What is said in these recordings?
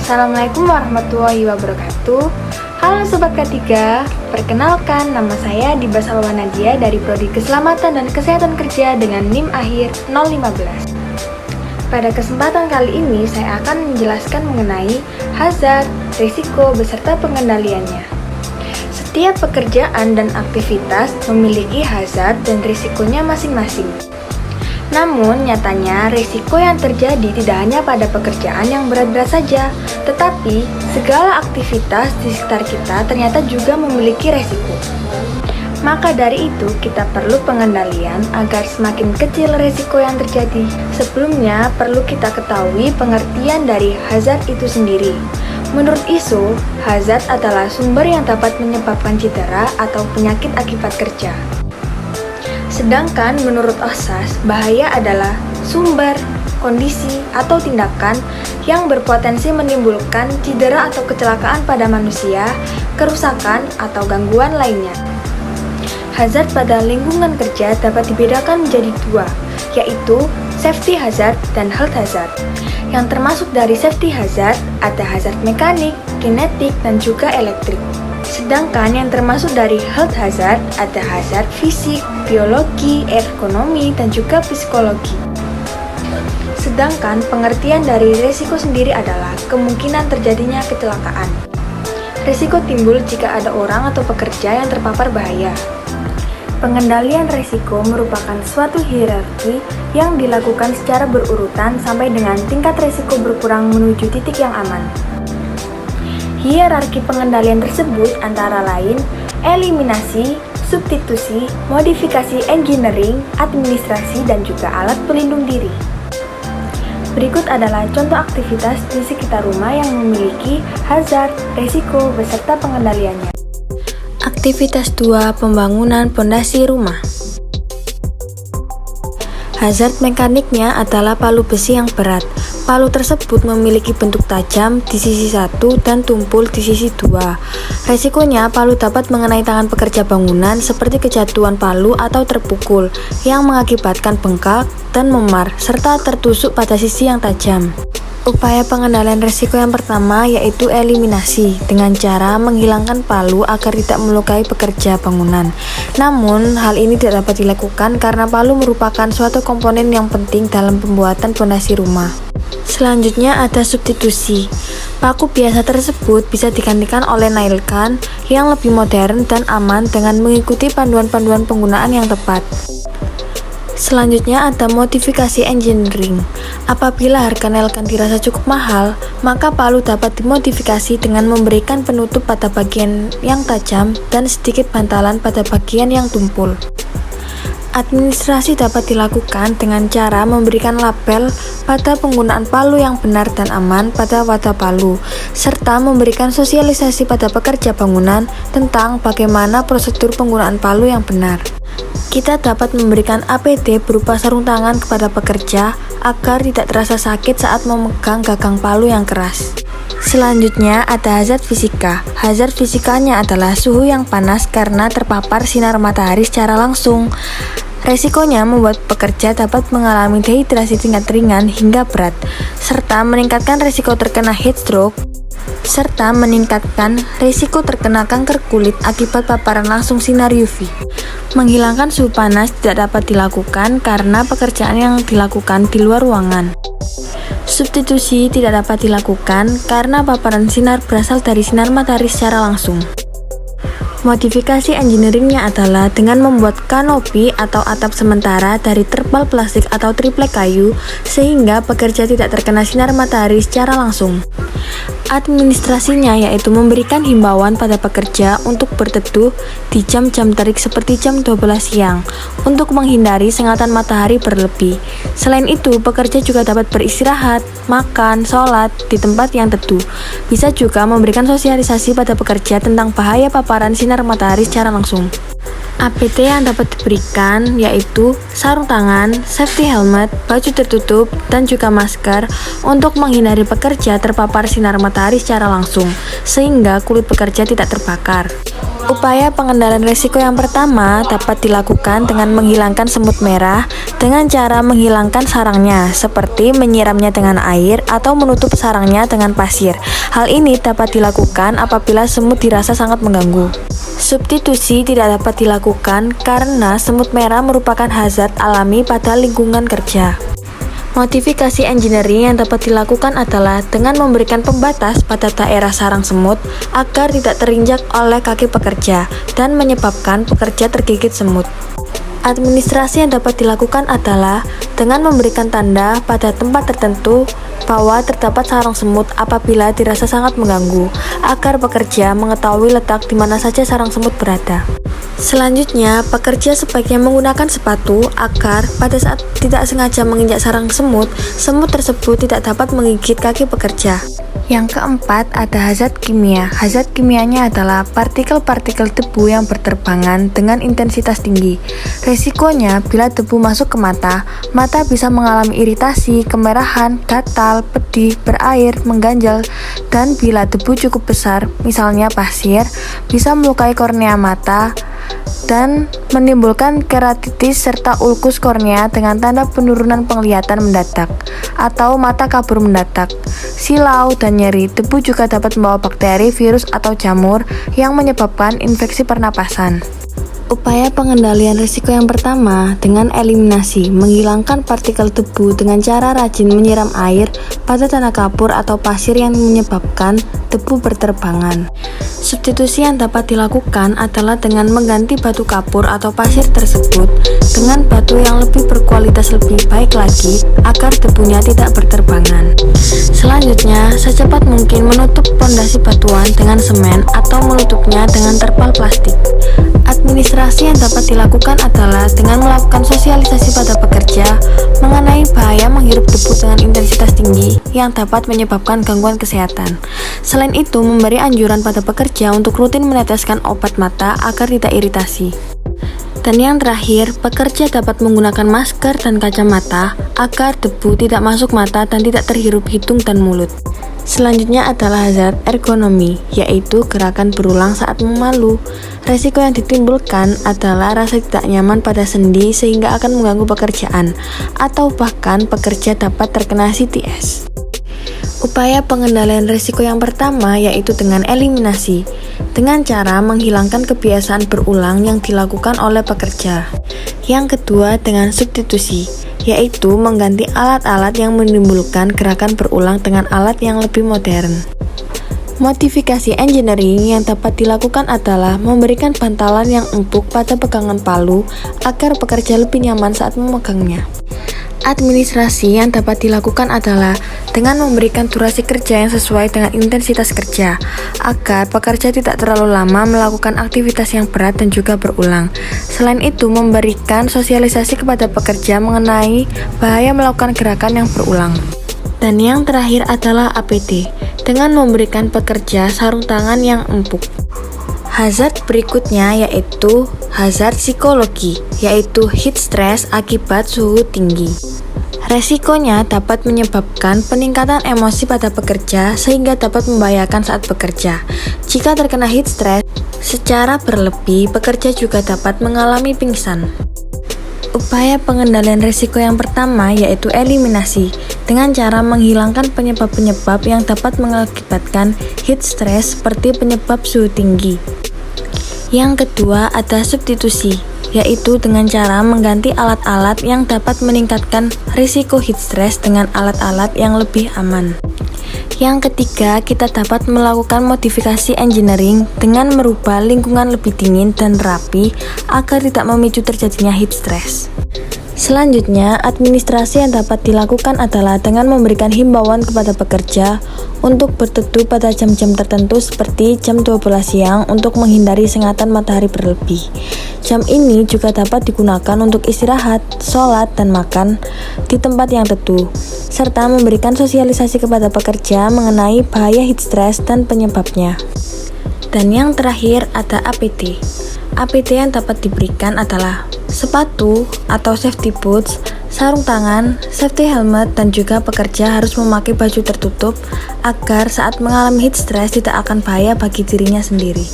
Assalamualaikum warahmatullahi wabarakatuh. Halo Sobat K3, perkenalkan nama saya Diba Salwa Nadia dari Prodi Keselamatan dan Kesehatan Kerja dengan NIM akhir 015. Pada kesempatan kali ini saya akan menjelaskan mengenai hazard, risiko, beserta pengendaliannya. Setiap pekerjaan dan aktivitas memiliki hazard dan risikonya masing-masing. Namun, nyatanya risiko yang terjadi tidak hanya pada pekerjaan yang berat-berat saja, tetapi segala aktivitas di sekitar kita ternyata juga memiliki risiko. Maka dari itu, kita perlu pengendalian agar semakin kecil risiko yang terjadi. Sebelumnya, perlu kita ketahui pengertian dari hazard itu sendiri. Menurut ISO, hazard adalah sumber yang dapat menyebabkan cedera atau penyakit akibat kerja. Sedangkan menurut OSAS, bahaya adalah sumber, kondisi, atau tindakan yang berpotensi menimbulkan cedera atau kecelakaan pada manusia, kerusakan, atau gangguan lainnya. Hazard pada lingkungan kerja dapat dibedakan menjadi dua, yaitu safety hazard dan health hazard. Yang termasuk dari safety hazard ada hazard mekanik, kinetik, dan juga elektrik. Sedangkan yang termasuk dari health hazard ada hazard fisik, biologi, ergonomi, dan juga psikologi. Sedangkan pengertian dari risiko sendiri adalah kemungkinan terjadinya kecelakaan. Risiko timbul jika ada orang atau pekerja yang terpapar bahaya. Pengendalian risiko merupakan suatu hierarki yang dilakukan secara berurutan sampai dengan tingkat risiko berkurang menuju titik yang aman. Hierarki pengendalian tersebut antara lain eliminasi, substitusi, modifikasi engineering, administrasi, dan juga alat pelindung diri. Berikut adalah contoh aktivitas di sekitar rumah yang memiliki hazard, risiko, beserta pengendaliannya. Aktivitas 2. Pembangunan pondasi rumah. Hazard mekaniknya adalah palu besi yang berat. Palu tersebut memiliki bentuk tajam di sisi 1 dan tumpul di sisi 2. Resikonya, palu dapat mengenai tangan pekerja bangunan seperti kejatuhan palu atau terpukul, yang mengakibatkan bengkak dan memar, serta tertusuk pada sisi yang tajam. Upaya pengendalian risiko yang pertama yaitu eliminasi, dengan cara menghilangkan palu agar tidak melukai pekerja bangunan. Namun, hal ini tidak dapat dilakukan karena palu merupakan suatu komponen yang penting dalam pembuatan pondasi rumah. Selanjutnya ada substitusi. Paku biasa tersebut bisa digantikan oleh nail gun yang lebih modern dan aman dengan mengikuti panduan-panduan penggunaan yang tepat. Selanjutnya ada modifikasi engineering. Apabila harga nail gun dirasa cukup mahal, maka palu dapat dimodifikasi dengan memberikan penutup pada bagian yang tajam dan sedikit bantalan pada bagian yang tumpul. Administrasi dapat dilakukan dengan cara memberikan label pada penggunaan palu yang benar dan aman pada wadah palu, serta memberikan sosialisasi pada pekerja bangunan tentang bagaimana prosedur penggunaan palu yang benar. Kita dapat memberikan APD berupa sarung tangan kepada pekerja agar tidak terasa sakit saat memegang gagang palu yang keras. Selanjutnya ada hazard fisika. Hazard fisikanya adalah suhu yang panas karena terpapar sinar matahari secara langsung. Resikonya membuat pekerja dapat mengalami dehidrasi tingkat ringan hingga berat, serta meningkatkan risiko terkena heat stroke, serta meningkatkan risiko terkena kanker kulit akibat paparan langsung sinar UV. Menghilangkan suhu panas tidak dapat dilakukan karena pekerjaan yang dilakukan di luar ruangan. Substitusi tidak dapat dilakukan karena paparan sinar berasal dari sinar matahari secara langsung. Modifikasi engineeringnya adalah dengan membuat kanopi atau atap sementara dari terpal plastik atau triplek kayu sehingga pekerja tidak terkena sinar matahari secara langsung. Administrasinya yaitu memberikan himbauan pada pekerja untuk berteduh di jam-jam terik seperti jam 12 siang untuk menghindari sengatan matahari berlebih. Selain itu, pekerja juga dapat beristirahat, makan, sholat di tempat yang teduh. Bisa juga memberikan sosialisasi pada pekerja tentang bahaya paparan sinar matahari secara langsung. APT yang dapat diberikan yaitu sarung tangan, safety helmet, baju tertutup, dan juga masker untuk menghindari pekerja terpapar sinar matahari secara langsung, sehingga kulit pekerja tidak terbakar. Upaya pengendalian risiko yang pertama dapat dilakukan dengan menghilangkan semut merah dengan cara menghilangkan sarangnya, seperti menyiramnya dengan air atau menutup sarangnya dengan pasir. Hal ini dapat dilakukan apabila semut dirasa sangat mengganggu. Substitusi tidak dapat dilakukan karena semut merah merupakan hazard alami pada lingkungan kerja. Modifikasi engineering yang dapat dilakukan adalah dengan memberikan pembatas pada daerah sarang semut agar tidak terinjak oleh kaki pekerja dan menyebabkan pekerja tergigit semut. Administrasi yang dapat dilakukan adalah dengan memberikan tanda pada tempat tertentu bahwa terdapat sarang semut apabila dirasa sangat mengganggu, agar pekerja mengetahui letak di mana saja sarang semut berada. Selanjutnya, pekerja sebaiknya menggunakan sepatu agar pada saat tidak sengaja menginjak sarang semut, semut tersebut tidak dapat menggigit kaki pekerja. Yang keempat, ada hazard kimia. Hazard kimianya adalah partikel-partikel debu yang berterbangan dengan intensitas tinggi. Resikonya, bila debu masuk ke mata, mata bisa mengalami iritasi, kemerahan, gatal, pedih, berair, mengganjal, dan bila debu cukup besar, misalnya pasir, bisa melukai kornea mata dan menimbulkan keratitis serta ulkus kornea dengan tanda penurunan penglihatan mendadak atau mata kabur mendadak, silau, dan nyeri. Debu juga dapat membawa bakteri, virus, atau jamur yang menyebabkan infeksi pernapasan. Upaya pengendalian risiko yang pertama dengan eliminasi, menghilangkan partikel debu dengan cara rajin menyiram air pada tanah kapur atau pasir yang menyebabkan debu berterbangan. Substitusi yang dapat dilakukan adalah dengan mengganti batu kapur atau pasir tersebut dengan batu yang lebih berkualitas lebih baik lagi agar debunya tidak berterbangan. Selanjutnya, secepat mungkin menutup pondasi batuan dengan semen atau menutupnya dengan terpal plastik. Administrasi yang dapat dilakukan adalah dengan melakukan sosialisasi pada pekerja mengenai bahaya menghirup debu dengan intensitas tinggi yang dapat menyebabkan gangguan kesehatan. Selain itu, memberi anjuran pada pekerja untuk rutin meneteskan obat mata agar tidak iritasi. Dan yang terakhir, pekerja dapat menggunakan masker dan kacamata agar debu tidak masuk mata dan tidak terhirup hidung dan mulut. Selanjutnya adalah hazard ergonomi, yaitu gerakan berulang saat memalu. Resiko yang ditimbulkan adalah rasa tidak nyaman pada sendi sehingga akan mengganggu pekerjaan, atau bahkan pekerja dapat terkena CTS. Upaya pengendalian risiko yang pertama yaitu dengan eliminasi, dengan cara menghilangkan kebiasaan berulang yang dilakukan oleh pekerja. Yang kedua dengan substitusi, yaitu mengganti alat-alat yang menimbulkan gerakan berulang dengan alat yang lebih modern. Modifikasi engineering yang dapat dilakukan adalah memberikan bantalan yang empuk pada pegangan palu agar pekerja lebih nyaman saat memegangnya. Administrasi yang dapat dilakukan adalah dengan memberikan durasi kerja yang sesuai dengan intensitas kerja, agar pekerja tidak terlalu lama melakukan aktivitas yang berat dan juga berulang. Selain itu, memberikan sosialisasi kepada pekerja mengenai bahaya melakukan gerakan yang berulang. Dan yang terakhir adalah APT, dengan memberikan pekerja sarung tangan yang empuk. Hazard berikutnya yaitu hazard psikologi, yaitu heat stress akibat suhu tinggi. Resikonya dapat menyebabkan peningkatan emosi pada pekerja sehingga dapat membahayakan saat bekerja. Jika terkena heat stress secara berlebih, pekerja juga dapat mengalami pingsan. Upaya pengendalian risiko yang pertama yaitu eliminasi, dengan cara menghilangkan penyebab-penyebab yang dapat mengakibatkan heat stress seperti penyebab suhu tinggi. Yang kedua ada substitusi, yaitu dengan cara mengganti alat-alat yang dapat meningkatkan risiko heat stress dengan alat-alat yang lebih aman. Yang ketiga, kita dapat melakukan modifikasi engineering dengan merubah lingkungan lebih dingin dan rapi agar tidak memicu terjadinya heat stress. Selanjutnya, administrasi yang dapat dilakukan adalah dengan memberikan himbauan kepada pekerja untuk berteduh pada jam-jam tertentu seperti jam 12 siang untuk menghindari sengatan matahari berlebih. Jam ini juga dapat digunakan untuk istirahat, sholat, dan makan di tempat yang teduh, serta memberikan sosialisasi kepada pekerja mengenai bahaya heat stress dan penyebabnya. Dan yang terakhir ada APT. APD yang dapat diberikan adalah sepatu atau safety boots, sarung tangan, safety helmet, dan juga pekerja harus memakai baju tertutup agar saat mengalami heat stress tidak akan bahaya bagi dirinya sendiri.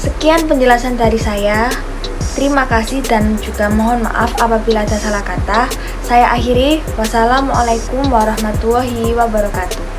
Sekian penjelasan dari saya. Terima kasih dan juga mohon maaf apabila ada salah kata. Saya akhiri. Wassalamualaikum warahmatullahi wabarakatuh.